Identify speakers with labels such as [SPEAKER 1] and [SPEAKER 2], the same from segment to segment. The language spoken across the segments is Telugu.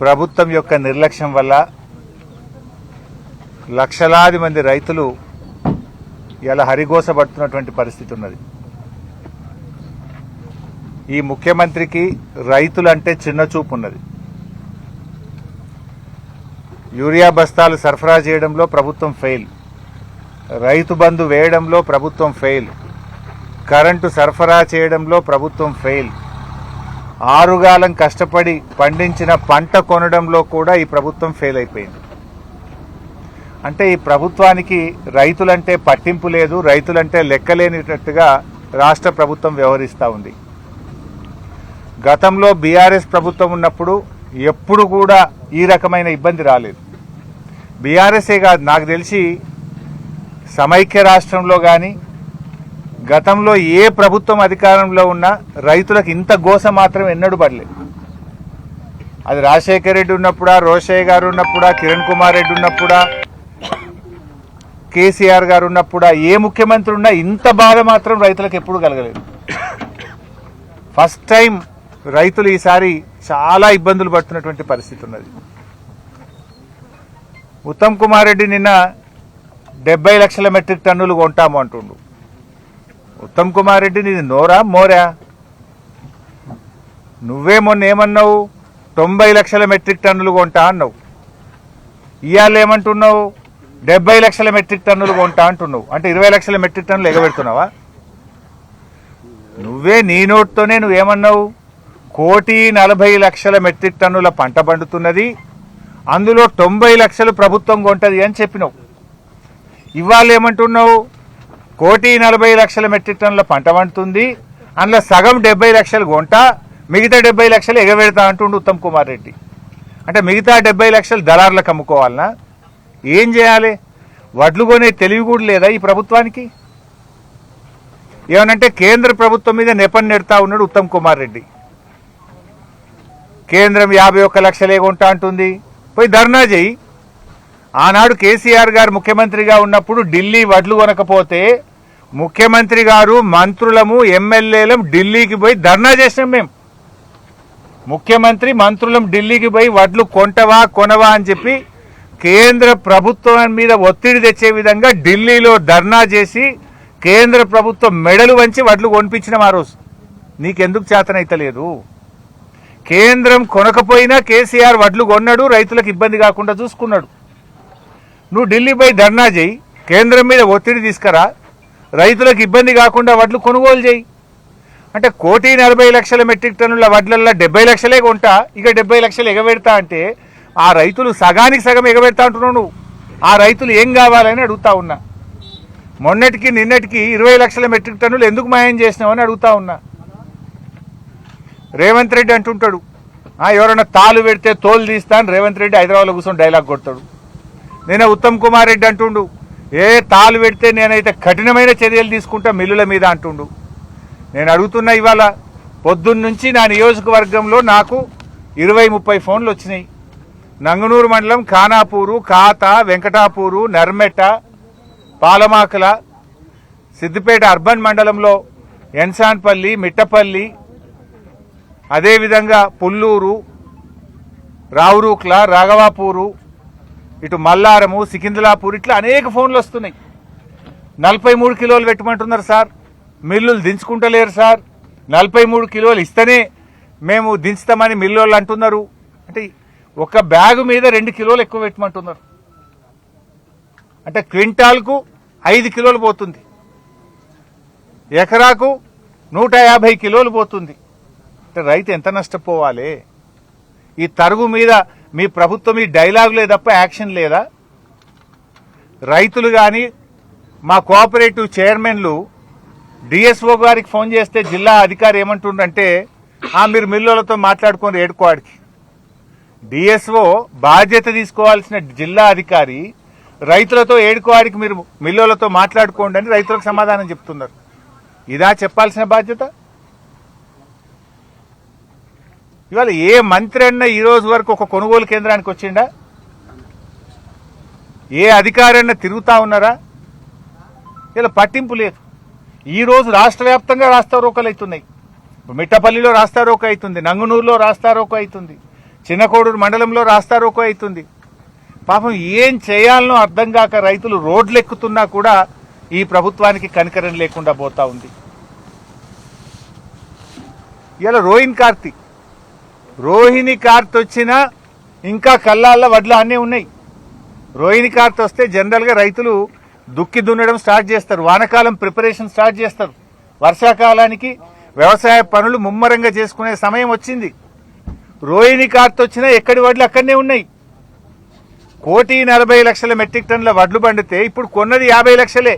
[SPEAKER 1] ప్రభుత్వం యొక్క నిర్లక్ష్యం వల్ల లక్షలాది మంది రైతులు ఇలా హరిగోసపడుతున్నటువంటి పరిస్థితి ఉన్నది. ఈ ముఖ్యమంత్రికి రైతులంటే చిన్న చూపు ఉన్నది. యూరియా బస్తాలు సరఫరా చేయడంలో ప్రభుత్వం ఫెయిల్, రైతు బంధు వేయడంలో ప్రభుత్వం ఫెయిల్, కరెంటు సరఫరా చేయడంలో ప్రభుత్వం ఫెయిల్, ఆరుగాలం కష్టపడి పండించిన పంట కొనడంలో కూడా ఈ ప్రభుత్వం ఫెయిల్ అయిపోయింది. అంటే ఈ ప్రభుత్వానికి రైతులంటే పట్టింపు లేదు, రైతులంటే లెక్కలేనిటట్టుగా రాష్ట్ర ప్రభుత్వం వ్యవహరిస్తూ ఉంది. గతంలో బీఆర్ఎస్ ప్రభుత్వం ఉన్నప్పుడు ఎప్పుడు కూడా ఈ రకమైన ఇబ్బంది రాలేదు. బీఆర్ఎస్ఏ కాదు, నాకు తెలిసి సమైక్య రాష్ట్రంలో కానీ గతంలో ఏ ప్రభుత్వం అధికారంలో ఉన్నా రైతులకు ఇంత గోస మాత్రం ఎన్నడూ పడలేదు. అది రాజశేఖర రెడ్డి ఉన్నప్పుడా, రోషయ్య గారు ఉన్నప్పుడా, కిరణ్ కుమార్ రెడ్డి ఉన్నప్పుడా, కేసీఆర్ గారు ఉన్నప్పుడా, ఏ ముఖ్యమంత్రి ఉన్నా ఇంత బాధ మాత్రం రైతులకు ఎప్పుడు కలగలేదు. ఫస్ట్ టైం రైతులు ఈసారి చాలా ఇబ్బందులు పడుతున్నటువంటి పరిస్థితి ఉన్నది. ఉత్తమ్ కుమార్ రెడ్డి నిన్న 70 లక్షల మెట్రిక్ టన్నులు కొంటాము అంటుండు. ఉత్తమ్ కుమార్ రెడ్డి నీది నోరా మోరా? నువ్వే మొన్న ఏమన్నావు? 90 లక్షల మెట్రిక్ టన్నులు కొంటా అన్నావు. ఇవాళ ఏమంటున్నావు? 70 లక్షల మెట్రిక్ టన్నులు కొంటా అంటున్నావు. అంటే 20 లక్షల మెట్రిక్ టన్నులు ఎగబెడుతున్నావా? నువ్వే నీ నోట్తోనే నువ్వేమన్నావు? 1,40,00,000 మెట్రిక్ టన్నుల పంట పండుతున్నది, అందులో 90 లక్షలు ప్రభుత్వం కొంటది అని చెప్పినావు. ఇవాళ ఏమంటున్నావు? 1,40,00,000 మెట్రిక్ టన్నుల పంట పండుతుంది, అందులో సగం 70 లక్షలు కొంటా, మిగతా 70 లక్షలు ఎగబెడతా అంటుండు ఉత్తమ్ కుమార్ రెడ్డి. అంటే మిగతా 70 లక్షలు దళారులకు అమ్ముకోవాలనా? ఏం చేయాలి? వడ్లు కొనే తెలివి కూడా లేదా ఈ ప్రభుత్వానికి? ఏమనంటే కేంద్ర ప్రభుత్వం మీద నెపం నెడతా ఉన్నాడు ఉత్తమ్ కుమార్ రెడ్డి. కేంద్రం 51 లక్షలే కొంటా అంటుంది, పోయి ధర్నా చేయి. ఆనాడు కేసీఆర్ గారు ముఖ్యమంత్రిగా ఉన్నప్పుడు ఢిల్లీ వడ్లు కొనకపోతే ముఖ్యమంత్రి గారు, మంత్రులము, ఎమ్మెల్యేలం ఢిల్లీకి పోయి ధర్నా చేసినాం. మేము ముఖ్యమంత్రి మంత్రులం ఢిల్లీకి పోయి వడ్లు కొంటవా కొనవా అని చెప్పి కేంద్ర ప్రభుత్వం మీద ఒత్తిడి తెచ్చే విధంగా ఢిల్లీలో ధర్నా చేసి కేంద్ర ప్రభుత్వం మెడలు వంచి వడ్లు కొనిపించినాం. ఆ రోజు నీకెందుకు చేతనైతలేదు? కేంద్రం కొనకపోయినా కేసీఆర్ వడ్లు కొన్నాడు, రైతులకు ఇబ్బంది కాకుండా చూసుకున్నాడు. నువ్వు ఢిల్లీ పోయి ధర్నా చేయి, కేంద్రం మీద ఒత్తిడి తీసుకురా, రైతులకు ఇబ్బంది కాకుండా వడ్లు కొనుగోలు చేయి. అంటే 1,40,00,000 మెట్రిక్ టన్నుల వడ్లల్లో 70 లక్షలే కొంటా, ఇక 70 లక్షలు ఎగబెడతా అంటే ఆ రైతులు సగానికి సగం ఎగబెడతా అంటున్నావు నువ్వు. ఆ రైతులు ఏం కావాలని అడుగుతా ఉన్నా. మొన్నటికి నిన్నటికి 20 లక్షల మెట్రిక్ టన్నులు ఎందుకు మాయం చేసినావని అడుగుతా ఉన్నా. రేవంత్ రెడ్డి అంటుంటాడు, ఎవరైనా తాలు పెడితే తోలు తీస్తా అని రేవంత్ రెడ్డి హైదరాబాద్లో కూర్చొని డైలాగ్ కొడతాడు. నేనే ఉత్తమ్ కుమార్ రెడ్డి అంటుండు, తాలు పెడితే నేనైతే కఠినమైన చర్యలు తీసుకుంటా మిల్లుల మీద అంటుండు. నేను అడుగుతున్నా, ఇవాళ పొద్దున్నుంచి నా నియోజకవర్గంలో నాకు 20-30 ఫోన్లు వచ్చినాయి. నంగనూరు మండలం ఖానాపూరు, ఖాతా, వెంకటాపూరు, నర్మెట, పాలమాకల, సిద్దిపేట అర్బన్ మండలంలో ఎన్సాన్పల్లి, మిట్టపల్లి, అదేవిధంగా పుల్లూరు, రావురూక్ల, రాఘవాపూరు, ఇటు మల్లారము, సికింద్లాపూర్, ఇట్లా అనేక ఫోన్లు వస్తున్నాయి. 43 కిలోలు పెట్టమంటున్నారు సార్, మిల్లులు దించుకుంటలేరు సార్, 43 కిలోలు ఇస్తేనే మేము దించుతామని మిల్లులు అంటున్నారు. అంటే ఒక బ్యాగు మీద 2 కిలోలు ఎక్కువ పెట్టమంటున్నారు. అంటే క్వింటాల్కు 5 కిలోలు పోతుంది, ఎకరాకు 150 కిలోలు పోతుంది. అంటే రైతు ఎంత నష్టపోవాలి? ఈ తరుగు మీద మీ ప్రభుత్వం ఈ డైలాగులే తప్ప యాక్షన్ లేదా? రైతులు కానీ మా కోఆపరేటివ్ చైర్మన్లు డిఎస్ఓ గారికి ఫోన్ చేస్తే జిల్లా అధికారి ఏమంటుండంటే, మీరు మిల్లులతో మాట్లాడుకొని ఏడుకోవాడికి. డిఎస్ఓ బాధ్యత తీసుకోవాల్సిన జిల్లా అధికారి రైతులతో ఏడుకోవాడికి మీరు మిల్లులతో మాట్లాడుకోండి అని రైతులకు సమాధానం చెప్తున్నారు. ఇదా చెప్పాల్సిన బాధ్యత? ఇవాళ ఏ మంత్రి అన్నా ఈ రోజు వరకు ఒక కొనుగోలు కేంద్రానికి వచ్చిండా? ఏ అధికారి అన్నా తిరుగుతా ఉన్నారా? ఇలా పట్టింపు లేదు. ఈ రోజు రాష్ట్ర వ్యాప్తంగా రాస్తారోకోలు అవుతున్నాయి. మిట్టపల్లిలో రాస్తారోకో అవుతుంది, నంగునూరులో రాస్తారోకో అవుతుంది, చిన్నకోడూరు మండలంలో రాస్తారోకో అవుతుంది. పాపం ఏం చేయాలనో అర్థం కాక రైతులు రోడ్లు ఎక్కుతున్నా కూడా ఈ ప్రభుత్వానికి కనికరం లేకుండా పోతా ఉంది. ఇలా రోహిణి కార్త్ వచ్చినా ఇంకా కల్లాల వడ్లు అన్నీ ఉన్నాయి. రోహిణి కార్త్ వస్తే జనరల్గా రైతులు దుక్కి దున్నడం స్టార్ట్ చేస్తారు, వానకాలం ప్రిపరేషన్ స్టార్ట్ చేస్తారు. వర్షాకాలానికి వ్యవసాయ పనులు ముమ్మరంగా చేసుకునే సమయం వచ్చింది. రోహిణి కార్త్ వచ్చినా ఎక్కడి వడ్లు అక్కడనే ఉన్నాయి. 1,40,00,000 మెట్రిక్ టన్నుల వడ్లు పండితే ఇప్పుడు కొన్నది 50 లక్షలే.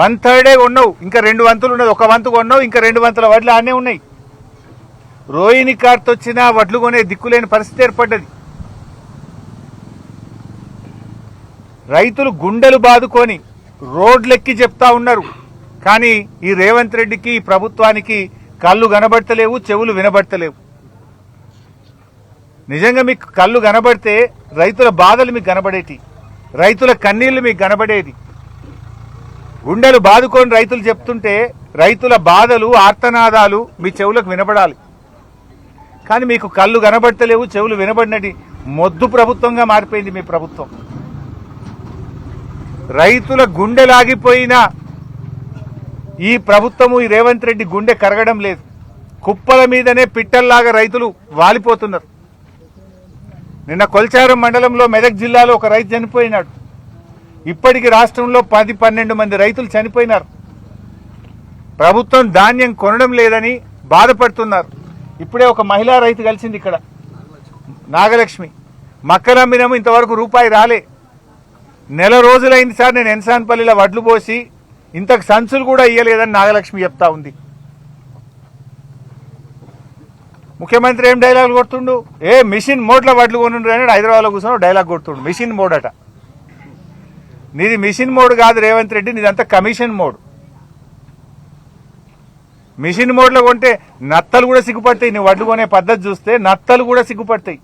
[SPEAKER 1] 1/3 కొన్నావు, ఇంకా 2 వంతులు ఉన్నది. 1 వంతు కొన్నావు, ఇంకా 2 వంతుల వడ్లు ఆనే ఉన్నాయి. రోహిణి కార్త్ వచ్చినా వడ్లు కొనే దిక్కులేని పరిస్థితి ఏర్పడ్డది. రైతులు గుండెలు బాదుకొని రోడ్లెక్కి చెప్తా ఉన్నారు. కానీ ఈ రేవంత్ రెడ్డికి, ఈ ప్రభుత్వానికి కళ్ళు కనబడతలేవు, చెవులు వినబడతలేవు. నిజంగా మీకు కళ్ళు కనబడితే రైతుల బాధలు మీకు కనబడేటి, రైతుల కన్నీళ్లు మీకు కనబడేది. గుండెలు బాదుకొని రైతులు చెప్తుంటే రైతుల బాధలు, ఆర్తనాదాలు మీ చెవులకు వినబడాలి. కానీ మీకు కళ్ళు కనబడతలేవు, చెవులు వినబడినది మొద్దు ప్రభుత్వంగా మారిపోయింది మీ ప్రభుత్వం. రైతుల గుండెలాగిపోయినా ఈ ప్రభుత్వము, ఈ రేవంత్ రెడ్డి గుండె కరగడం లేదు. కుప్పల మీదనే పిట్టల్లాగా రైతులు వాలిపోతున్నారు. నిన్న కొల్చారం మండలంలో మెదక్ జిల్లాలో ఒక రైతు చనిపోయినాడు. ఇప్పటికి రాష్ట్రంలో 10-12 మంది రైతులు చనిపోయినారు. ప్రభుత్వం ధాన్యం కొనడం లేదని బాధపడుతున్నారు. ఇప్పుడే ఒక మహిళా రైతు కలిసింది ఇక్కడ, నాగలక్ష్మి. మక్కలమ్మినము, ఇంతవరకు రూపాయి రాలే. నెల రోజులైంది సార్ నేను ఎన్సాన్పల్లిలో వడ్లు పోసి, ఇంతకు సంచులు కూడా ఇయ్యలేదని నాగలక్ష్మి చెప్తా ఉంది. ముఖ్యమంత్రి ఏం డైలాగులు కొడుతుండు? మిషన్ మోడ్లో వడ్లు కొనుండ్రు అని హైదరాబాద్లో కూర్చొని డైలాగ్ కొడుతుండు. మిషన్ మోడ్ అట. నీది మిషన్ మోడ్ కాదు రేవంత్ రెడ్డి, నీదంతా కమిషన్ మోడ్. మిషన్ మోడ్లో కొంటే నత్తలు కూడా సిగ్గుపడతాయి. నీ వడ్లు కొనే పద్ధతి చూస్తే నత్తలు కూడా సిగ్గుపడతాయి.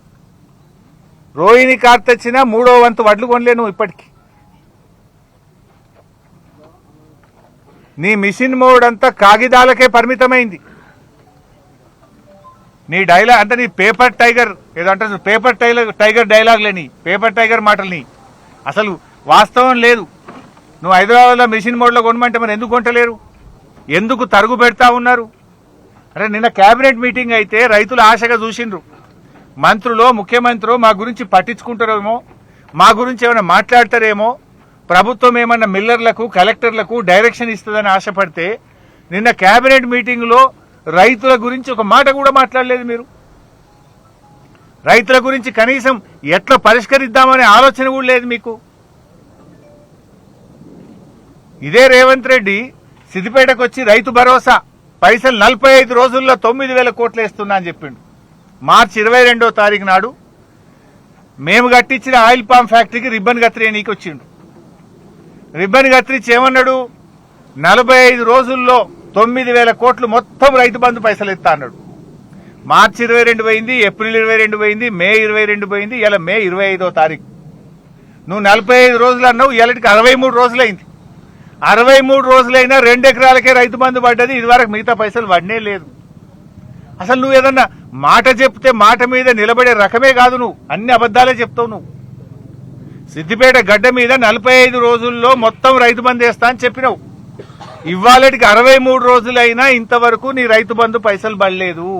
[SPEAKER 1] రోహిణి కార్త్ వచ్చినా 3వ వంతు వడ్లు కొనలేను ఇప్పటికి. నీ మిషన్ మోడ్ అంతా కాగితాలకే పరిమితమైంది. నీ డైలాగ్ అంటే నీ పేపర్ టైగర్ ఏదంటే పేపర్ టైగర్ డైలాగ్లేని, పేపర్ టైగర్ మాటలని అసలు వాస్తవం లేదు. నువ్వు హైదరాబాద్లో మిషన్ మోడ్లో కొనమంటే మరి ఎందుకు కొంటలేరు? ఎందుకు తరుగు పెడతా ఉన్నారు? అరే నిన్న కేబినెట్ మీటింగ్ అయితే రైతులు ఆశగా చూసిండ్రు. మంత్రులు, ముఖ్యమంత్రి మా గురించి పట్టించుకుంటారేమో, మా గురించి ఏమైనా మాట్లాడతారేమో, ప్రభుత్వం ఏమన్నా మిల్లర్లకు, కలెక్టర్లకు డైరెక్షన్ ఇస్తుందని ఆశపడితే నిన్న కేబినెట్ మీటింగ్లో రైతుల గురించి ఒక మాట కూడా మాట్లాడలేదు మీరు. రైతుల గురించి కనీసం ఎట్లా పరిష్కరిద్దామనే ఆలోచన కూడా లేదు మీకు. ఇదే రేవంత్ రెడ్డి సిద్దిపేటకు వచ్చి రైతు భరోసా పైసలు 45 రోజుల్లో 9,000 కోట్లు వేస్తున్నా అని చెప్పిండు. మార్చి 22వ తారీఖు నాడు మేము కట్టించిన ఆయిల్ పామ్ ఫ్యాక్టరీకి రిబ్బన్ కత్తిరీయనీకి వచ్చిండు. రిబ్బన్ కత్తిరించి ఏమన్నాడు? 45 రోజుల్లో 9,000 కోట్లు మొత్తం రైతు బంధు పైసలు ఇస్తా అన్నాడు. మార్చి 22 పోయింది, ఏప్రిల్ 22 పోయింది, మే 22 పోయింది, ఇలా మే 25వ తారీఖు. నువ్వు 45 రోజులు అన్నావు, ఇలాంటికి 63 రోజులైంది. 63 రోజులైనా 2 ఎకరాలకే రైతు బంధు పడ్డది. ఇదివరకు మిగతా పైసలు పడనే లేదు. అసలు నువ్వు ఏదన్నా మాట చెప్తే మాట మీద నిలబడే రకమే కాదు. నువ్వు అన్ని అబద్దాలే చెప్తావు. నువ్వు సిద్దిపేట గడ్డ మీద 45 రోజుల్లో మొత్తం రైతు బంధు వేస్తా అని చెప్పినావు. ఇవాళకి 63 రోజులైనా ఇంతవరకు నీ రైతు బంధు పైసలు పడలేదు.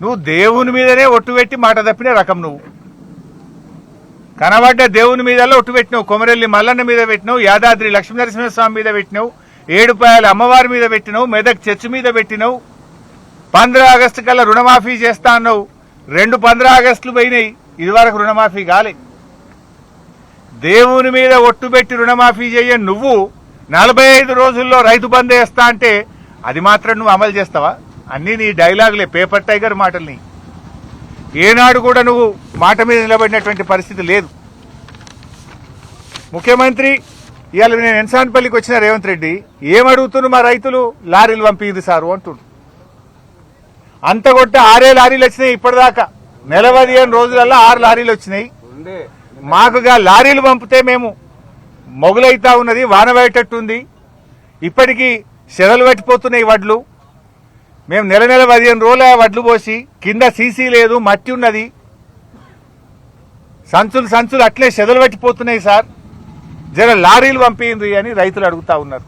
[SPEAKER 1] నువ్వు దేవుని మీదనే ఒట్టు పెట్టి మాట తప్పిన రకం. నువ్వు కనబడ్డ దేవుని మీదలో ఒట్టు పెట్టినావు. కొమరెల్లి మల్లన్న మీద పెట్టినావు, యాదాద్రి లక్ష్మీనరసింహస్వామి మీద పెట్టినావు, ఏడుపాయల అమ్మవారి మీద పెట్టినావు, మెదక్ చర్చి మీద పెట్టినావు. 15 ఆగస్టు కల్లా రుణమాఫీ చేస్తా అన్నావు. 2 15 ఆగస్టులు పోయినాయి, ఇదివరకు రుణమాఫీ కాలే. దేవుని మీద ఒట్టు పెట్టి రుణమాఫీ చేయని నువ్వు 45 రోజుల్లో రైతు బంధు వేస్తా అంటే అది మాత్రం నువ్వు అమలు చేస్తావా? అన్నీ నీ డైలాగులే, పేపర్ టైగర్ మాటల్ని. ఏనాడు కూడా నువ్వు మాట మీద నిలబడినటువంటి పరిస్థితి లేదు. ముఖ్యమంత్రి ఇవాళ నేను ఎన్సాన్పల్లికి వచ్చిన రేవంత్ రెడ్డి ఏమడుగుతున్నారు? మా రైతులు లారీలు పంపింది సారు అంటుండు. అంత కొట్ట 6 లారీలు వచ్చినాయి ఇప్పటిదాకా. 15 రోజులలో 6 లారీలు వచ్చినాయి. మాకుగా లారీలు పంపితే మేము మొగులైతా ఉన్నది, వాన బయటట్టుంది. ఇప్పటికీ చెదలు పట్టిపోతున్నాయి వడ్లు. మేము నెల 15 రోజుల వడ్లు పోసి కింద సీసీ లేదు, మట్టి ఉన్నది, సంచులు అట్లే చెదలు పట్టిపోతున్నాయి సార్, జర లారీలు పంపింది అని రైతులు అడుగుతా ఉన్నారు.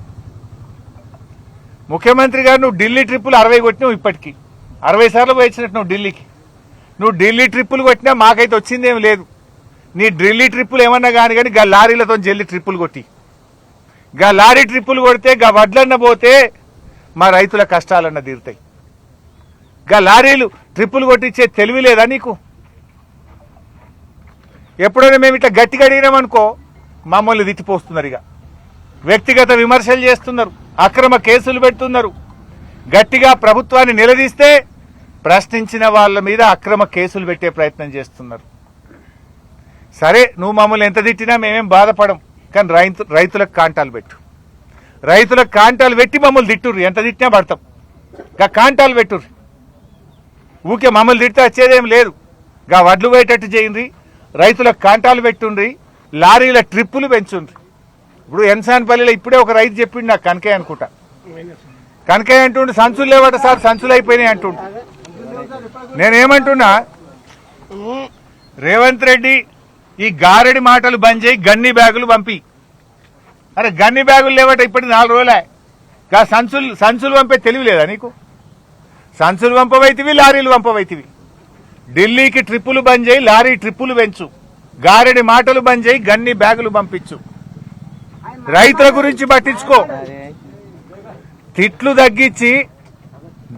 [SPEAKER 1] ముఖ్యమంత్రి గారు నువ్వు ఢిల్లీ ట్రిప్పులు 60 కొట్టినావు, ఇప్పటికీ 60 సార్లు పోయించినట్టు నువ్వు ఢిల్లీకి. నువ్వు ఢిల్లీ ట్రిప్పులు కొట్టినా మాకైతే వచ్చిందేం లేదు. నీ ఢిల్లీ ట్రిప్పులు ఏమన్నా కానీ గా లారీలతో జల్లి ట్రిప్పులు కొట్టి, గా లారీ ట్రిప్పులు కొడితే గా వడ్లన్న పోతే మా రైతుల కష్టాలన్న తీరుతాయి. గా లారీలు ట్రిప్పులు కొట్టించే తెలివి లేదా నీకు? ఎప్పుడైనా మేము ఇట్లా గట్టిగా అడిగినామనుకో మమ్మల్ని తిట్టిపోస్తున్నారు, ఇక వ్యక్తిగత విమర్శలు చేస్తున్నారు, అక్రమ కేసులు పెడుతున్నారు. గట్టిగా ప్రభుత్వాన్ని నిలదీస్తే ప్రశ్నించిన వాళ్ళ మీద అక్రమ కేసులు పెట్టే ప్రయత్నం చేస్తున్నారు. సరే, నువ్వు మమ్మల్ని ఎంత తిట్టినా మేమేం బాధపడం, కానీ రైతులకు కాంటాలు పెట్టు. రైతులకు కాంటాలు పెట్టి మమ్మల్ని తిట్టుర్రు, ఎంత తిట్టినా పడతాం. గా కాంటాలు పెట్టుర్రు, ఊకే మమ్మల్ని తిడితే వచ్చేదేం లేదు. గా వడ్లు పోయేటట్టు చేయండి, రైతులకు కాంటాలు పెట్టుండ్రి, లారీల ట్రిప్పులు పెంచుండ్రి. ఇప్పుడు ఎన్సాన్పల్లిలో ఇప్పుడే ఒక రైతు చెప్పిండు నాకు, కనకయ్య అనుకుంటా, కనకయ్య అంటుండు సంచులు లేవట సార్, సంచులు అయిపోయినాయి అంటుండు. నేనేమంటున్నా, రేవంత్ రెడ్డి ఈ గారడి మాటలు బంద్ చేయి, గన్ని బ్యాగులు పంపి. అరే గన్ని బ్యాగులు లేవట ఇప్పటికి 4 రోజులే. గా సంచులు పంపే తెలివి లేదా నీకు? సంచులు పంపవైతివి, లారీలు పంపవైతివి. ఢిల్లీకి ట్రిప్పులు బంద్ చేయి, లారీ ట్రిప్పులు పెంచు, గారడి మాటలు బంద్ చేయి, గన్ని బ్యాగులు పంపించు. రైతుల గురించి పట్టించుకో, తిట్లు తగ్గించి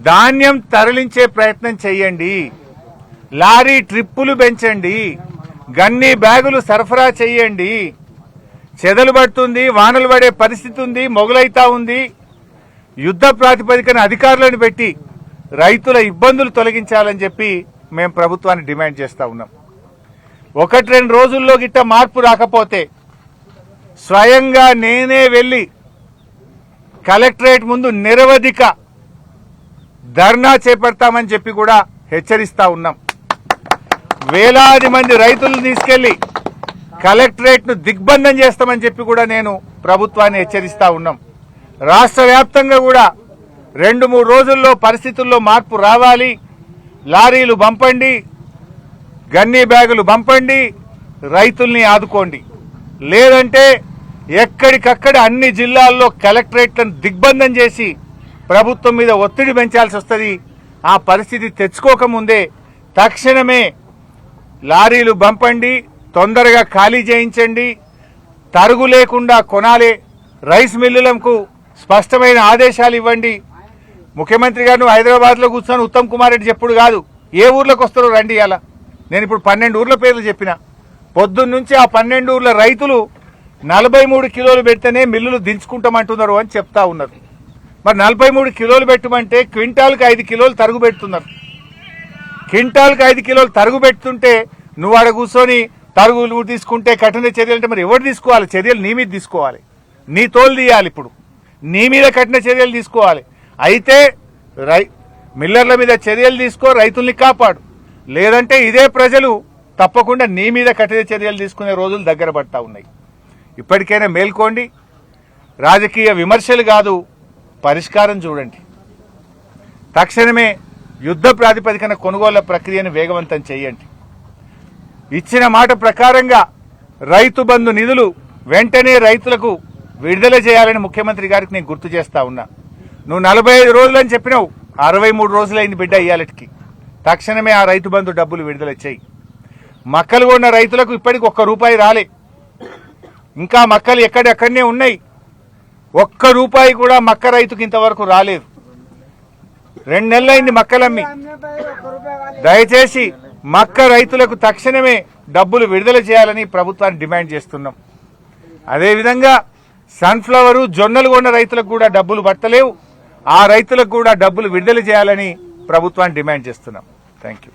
[SPEAKER 1] ధాన్యం తరలించే ప్రయత్నం చెయ్యండి, లారీ ట్రిప్పులు పెంచండి, గన్ని బ్యాగులు సరఫరా చెయ్యండి. చెదలు పడుతుంది, వానలు పడే పరిస్థితి ఉంది, మొగలైతా ఉంది. యుద్ధ ప్రాతిపదికన అధికారులను పెట్టి రైతుల ఇబ్బందులు తొలగించాలని చెప్పి మేము ప్రభుత్వాన్ని డిమాండ్ చేస్తా ఉన్నాం. 1-2 రోజుల్లో గిట్ట మార్పు రాకపోతే స్వయంగా నేనే వెళ్లి కలెక్టరేట్ ముందు నిరవధిక ధర్నా చేపడతామని చెప్పి కూడా హెచ్చరిస్తా ఉన్నాం. వేలాది మంది రైతులను తీసుకెళ్లి కలెక్టరేట్ ను దిగ్బంధం చేస్తామని చెప్పి కూడా నేను ప్రభుత్వాన్ని హెచ్చరిస్తా ఉన్నాం. రాష్ట్ర వ్యాప్తంగా కూడా 2-3 రోజుల్లో పరిస్థితుల్లో మార్పు రావాలి. లారీలు పంపండి, గన్నీ బ్యాగులు పంపండి, రైతుల్ని ఆదుకోండి. లేదంటే ఎక్కడికక్కడ అన్ని జిల్లాల్లో కలెక్టరేట్లను దిగ్బంధం చేసి ప్రభుత్వం మీద ఒత్తిడి పెంచాల్సి వస్తుంది. ఆ పరిస్థితి తెచ్చుకోకముందే తక్షణమే లారీలు పంపండి, తొందరగా ఖాళీ చేయించండి, తరుగు లేకుండా కొనాలి, రైస్ మిల్లులకు స్పష్టమైన ఆదేశాలు ఇవ్వండి. ముఖ్యమంత్రి గారు హైదరాబాద్లో కూర్చొని ఉత్తమ్ కుమార్ రెడ్డి చెప్పుడు కాదు, ఏ ఊర్లోకి వస్తారో రండి. అలా నేను ఇప్పుడు 12 ఊర్ల పేర్లు చెప్పిన. పొద్దున్నుంచి ఆ 12 ఊర్ల రైతులు 43 కిలోలు పెడితేనే మిల్లులు దించుకుంటామంటున్నారు అని చెప్తా ఉన్నారు. మరి 43 కిలోలు పెట్టమంటే క్వింటాల్కి 5 కిలోలు తరుగు పెడుతున్నారు. క్వింటాల్కి 5 కిలోలు తరుగు పెడుతుంటే నువ్వు ఆడ కూర్చొని తరుగులు తీసుకుంటే కఠిన చర్యలు అంటే మరి ఎవరు తీసుకోవాలి? చర్యలు నీ మీద తీసుకోవాలి, నీ తోలు తీయాలి. ఇప్పుడు నీ మీద కఠిన చర్యలు తీసుకోవాలి. అయితే మిల్లర్ల మీద చర్యలు తీసుకో, రైతుల్ని కాపాడు. లేదంటే ఇదే ప్రజలు తప్పకుండా నీ మీద కఠిన చర్యలు తీసుకునే రోజులు దగ్గర పడతా ఉన్నాయి. ఇప్పటికైనా మేల్కోండి. రాజకీయ విమర్శలు కాదు, పరిష్కారం చూడండి. తక్షణమే యుద్ధ ప్రాతిపదికన కొనుగోళ్ల ప్రక్రియను వేగవంతం చేయండి. ఇచ్చిన మాట ప్రకారంగా రైతు బంధు నిధులు వెంటనే రైతులకు విడుదల చేయాలని ముఖ్యమంత్రి గారికి నేను గుర్తు చేస్తా ఉన్నా. నువ్వు 45 రోజులని చెప్పినావు, 63 రోజులైంది బిడ్డ ఇయ్యాలటికి. తక్షణమే ఆ రైతు బంధు డబ్బులు విడుదల చేయి. మక్కలు కొన్న రైతులకు ఇప్పటికి ₹1 రాలే, ఇంకా మక్కలు ఎక్కడెక్కడనే ఉన్నాయి. ₹1 కూడా మక్క రైతుకి ఇంతవరకు రాలేదు. 2 నెలలైంది మక్కలమ్మి. దయచేసి మక్క రైతులకు తక్షణమే డబ్బులు విడుదల చేయాలని ప్రభుత్వాన్ని డిమాండ్ చేస్తున్నాం. అదేవిధంగా సన్ఫ్లవరు, జొన్నలు కొన్న రైతులకు కూడా డబ్బులు పట్టలేవు. ఆ రైతులకు కూడా డబ్బులు విడుదల చేయాలని ప్రభుత్వాన్ని డిమాండ్ చేస్తున్నాం. Thank you.